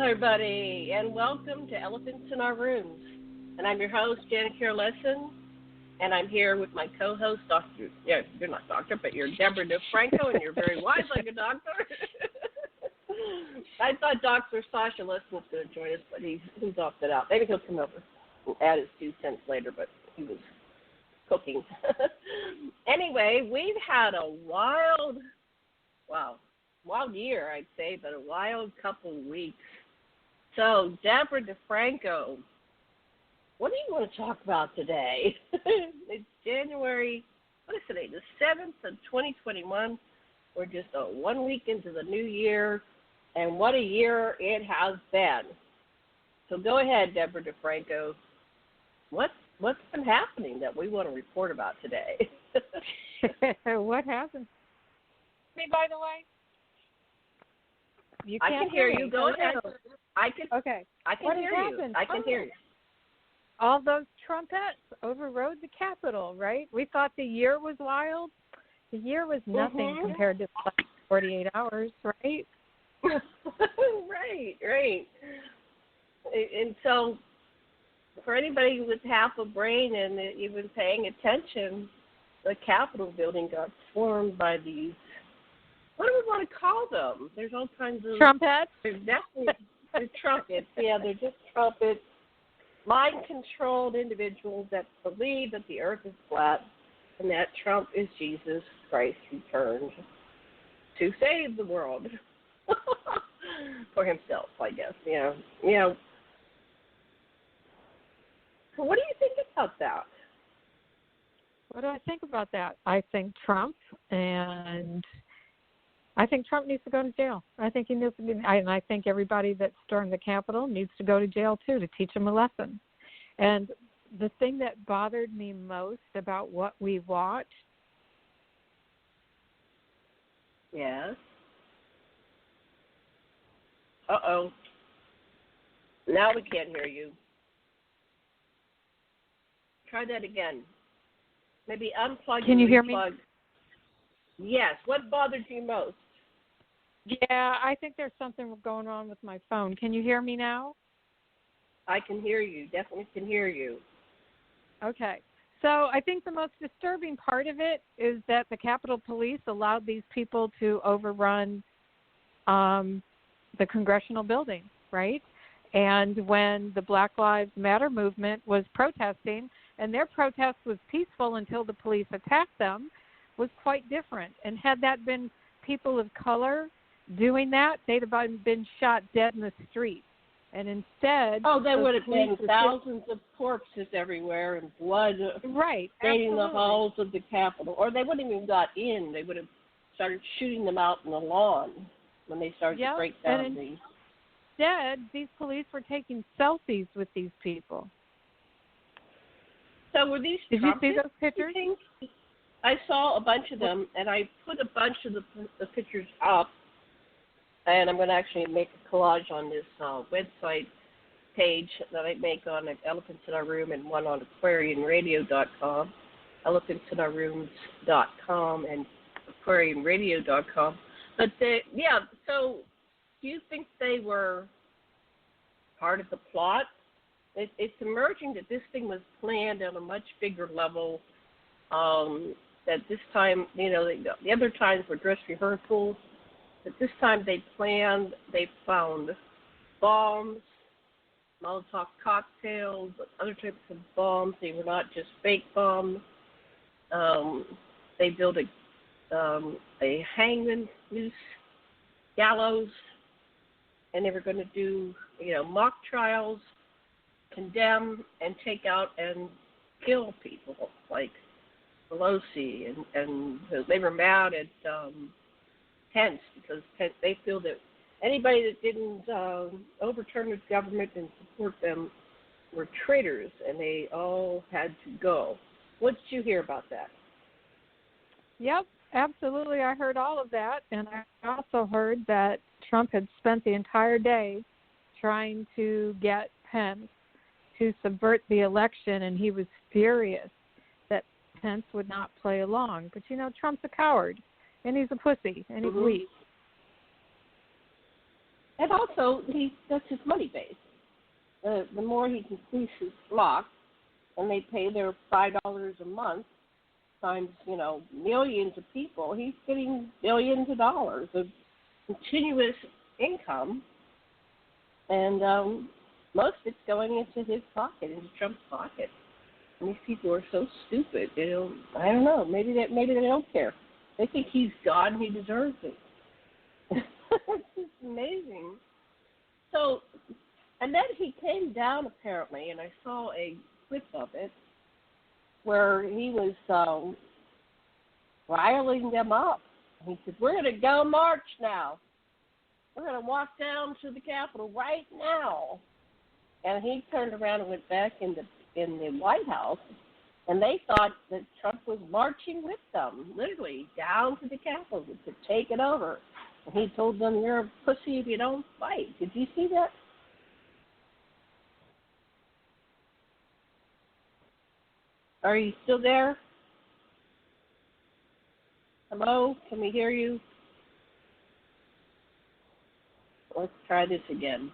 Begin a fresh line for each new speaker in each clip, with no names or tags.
everybody, and welcome to Elephants in Our Rooms. And I'm your host, Sasha Lessin, and I'm here with my co-host, Dr. Yeah, you're not doctor, but you're Debra DeFranco, and you're very wise like a doctor. I thought Dr. Sasha Lessin was going to join us, but he's opted out. Maybe he'll come over and add his 2 cents later, but he was cooking. Anyway, we've had a wild year, I'd say, but a wild couple of weeks. So, Debra DeFranco, what do you want to talk about today? It's January, what is today, the 7th of 2021. We're just 1 week into the new year, and what a year it has been. So go ahead, Debra DeFranco. What's been happening that we want to report about today?
What happened? Me, by the way? You
I
can't
can hear you. Go ahead.
Okay.
I can hear you. I can hear you.
All those Trumpets overrode the Capitol, right? We thought the year was wild. The year was nothing compared to the last 48 hours, right? Right. And so, for anybody with half a brain and even paying attention, the Capitol building got swarmed by these, what do we want to call them? There's all kinds of... Trumpets?
They're trumpets. Yeah, they're just trumpets. Mind-controlled individuals that believe that the earth is flat and that Trump is Jesus Christ returned to save the world. For himself, I guess. Yeah. So what do you think about that?
What do I think about that? I think Trump needs to go to jail. I think he needs to be, and I think everybody that stormed the Capitol needs to go to jail too, to teach them a lesson. And the thing that bothered me most about what we watched.
Yes. Uh-oh. Now we can't hear you. Try that again. Maybe unplug.
Can you hear me?
Yes. What bothered you most?
Yeah, I think there's something going on with my phone. Can you hear me now?
I can hear you. Definitely can hear you.
Okay. So I think the most disturbing part of it is that the Capitol Police allowed these people to overrun the congressional building, right? And when the Black Lives Matter movement was protesting, and their protest was peaceful until the police attacked them, was quite different. And had that been people of color doing that, they'd have been shot dead in the street. And instead...
Oh, there would have been thousands of corpses everywhere and blood staining the halls of the Capitol. Or they wouldn't even got in. They would have started shooting them out in the lawn when they started to break down these.
Instead, these police were taking selfies with these people.
So were these
Did you see those pictures?
I saw a bunch of them, and I put a bunch of the pictures up, and I'm going to actually make a collage on this website page that I make on Elephants in Our Room and one on aquarianradio.com, elephantsinOurrooms.com and aquarianradio.com. But, so do you think they were part of the plot? It's emerging that this thing was planned on a much bigger level, that this time, the other times were dress rehearsals, but this time they found bombs, Molotov cocktails, other types of bombs. They were not just fake bombs. They built a hangman noose, gallows, and they were going to do, mock trials, condemn and take out and kill people like Pelosi, and they were mad at Pence because they feel that anybody that didn't overturn the government and support them were traitors, and they all had to go. What did you hear about that?
Yep, absolutely. I heard all of that, and I also heard that Trump had spent the entire day trying to get Pence to subvert the election, and he was furious that Pence would not play along. But, Trump's a coward, and he's a pussy, and he's weak.
And also, that's his money base. The more he can fleece his flock, and they pay their $5 a month times, millions of people, he's getting billions of dollars of continuous income. And most of it's going into his pocket, into Trump's pocket. And these people are so stupid. I don't know. Maybe they don't care. They think he's God and he deserves it. It's just amazing. So, and then he came down apparently, and I saw a clip of it where he was riling them up. He said, "We're going to go march now. We're going to walk down to the Capitol right now." And he turned around and went back in the White House, and they thought that Trump was marching with them, literally down to the Capitol to take it over. And he told them, "You're a pussy if you don't fight." Did you see that? Are you still there? Hello? Can we hear you? Let's try this again.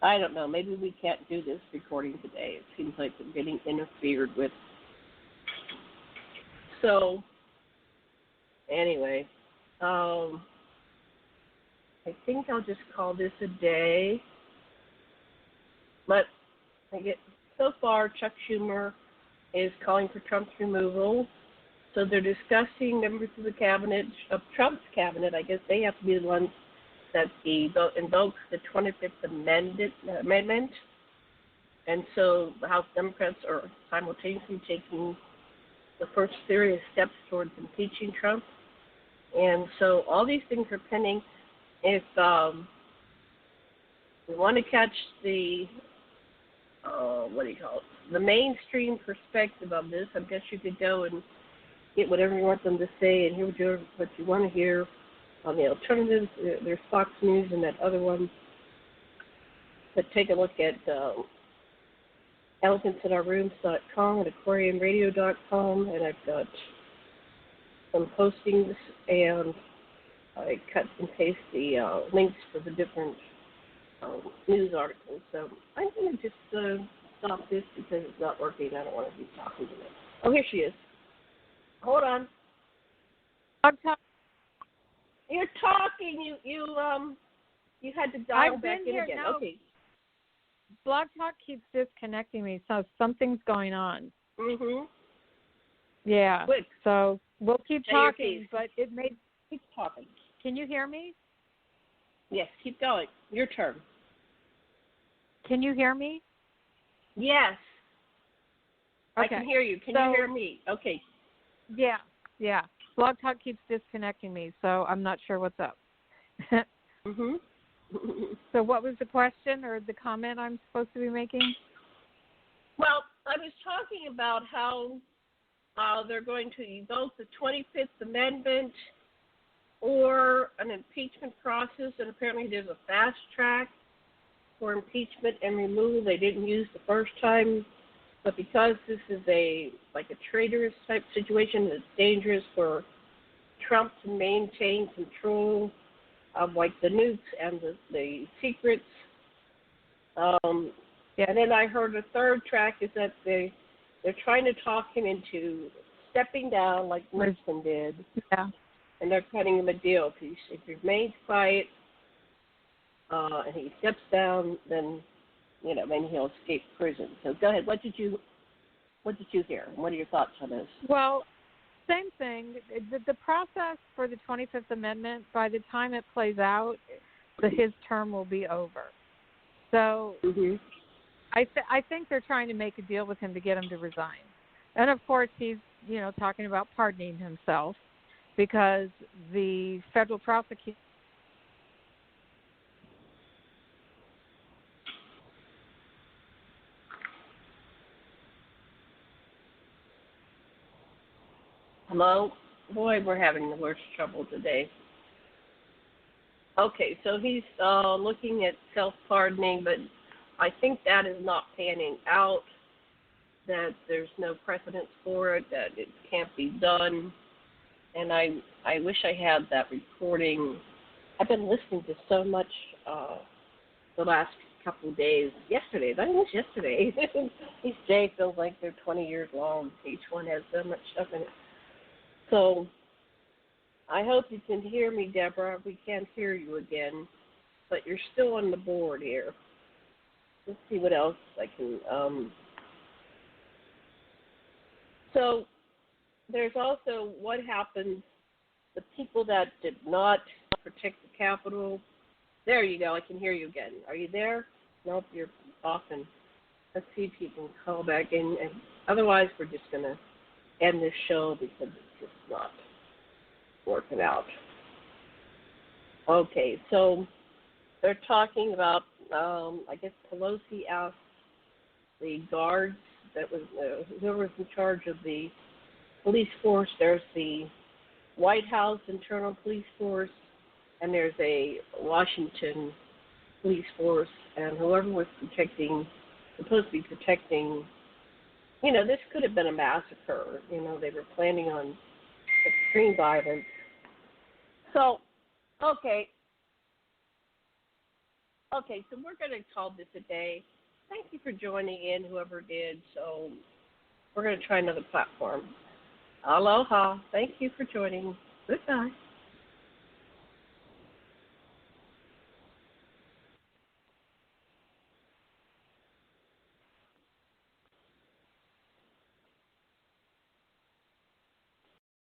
I don't know. Maybe we can't do this recording today. It seems like we're getting interfered with. So, anyway, I think I'll just call this a day. But so far, Chuck Schumer is calling for Trump's removal. So they're discussing members of the cabinet, of Trump's cabinet. I guess they have to be the ones that invokes the 25th Amendment. And so the House Democrats are simultaneously taking the first serious steps towards impeaching Trump. And so all these things are pending. If we want to catch the, the mainstream perspective of this, I guess you could go and get whatever you want them to say and hear what you want to hear on the alternatives. There's Fox News and that other one. But take a look at elephantsinourrooms.com and aquariumradio.com, and I've got some postings, and I cut and paste the links for the different news articles. So I'm going to just stop this because it's not working. I don't want to be talking to them. Oh, here she is. Hold on. You're talking. You had to dial back in again.
No.
Okay.
Blog Talk keeps disconnecting me, so something's going on.
Mhm.
Yeah.
Quick.
So we'll keep talking, but
keep talking.
Can you hear me?
Yes, keep going. Your turn.
Can you hear me?
Yes.
Okay.
I can hear you. Can you hear me? Okay.
Yeah. Blog Talk keeps disconnecting me, so I'm not sure what's up.
Mhm.
So what was the question or the comment I'm supposed to be making?
Well, I was talking about how they're going to evoke the 25th Amendment or an impeachment process, and apparently there's a fast track for impeachment and removal they didn't use the first time. But because this is a traitorous type situation, it's dangerous for Trump to maintain control of the nukes and the secrets. And then I heard a third track is that they're trying to talk him into stepping down like Nixon did.
Yeah.
And they're cutting him a deal. If he remains quiet and he steps down, then maybe he'll escape prison. So go ahead. What did you hear? What are your thoughts on this?
Well, same thing. The process for the 25th Amendment, by the time it plays out, his term will be over. So I think they're trying to make a deal with him to get him to resign. And, of course, he's, talking about pardoning himself because the federal prosecutor
Hello? Boy, we're having the worst trouble today. Okay, so he's looking at self-pardoning, but I think that is not panning out, that there's no precedence for it, that it can't be done. And I wish I had that recording I've been listening to so much the last couple of days. Yesterday, I think it was yesterday. Each day feels like they're 20 years long. Each one has so much stuff in it. So I hope you can hear me, Deborah. We can't hear you again, but you're still on the board here. Let's see what else I can. So there's also what happens, the people that did not protect the Capitol. There you go. I can hear you again. Are you there? Nope, you're off. And let's see if you can call back in. And otherwise, we're just going to end this show because it's just not working out. Okay, so they're talking about, I guess Pelosi asked the guards that was whoever was in charge of the police force. There's the White House internal police force, and there's a Washington police force, and whoever was supposed to be protecting, this could have been a massacre. They were planning on extreme violence. So, okay, so we're going to call this a day. Thank you for joining in, whoever did. So we're going to try another platform. Aloha. Thank you for joining. Goodbye.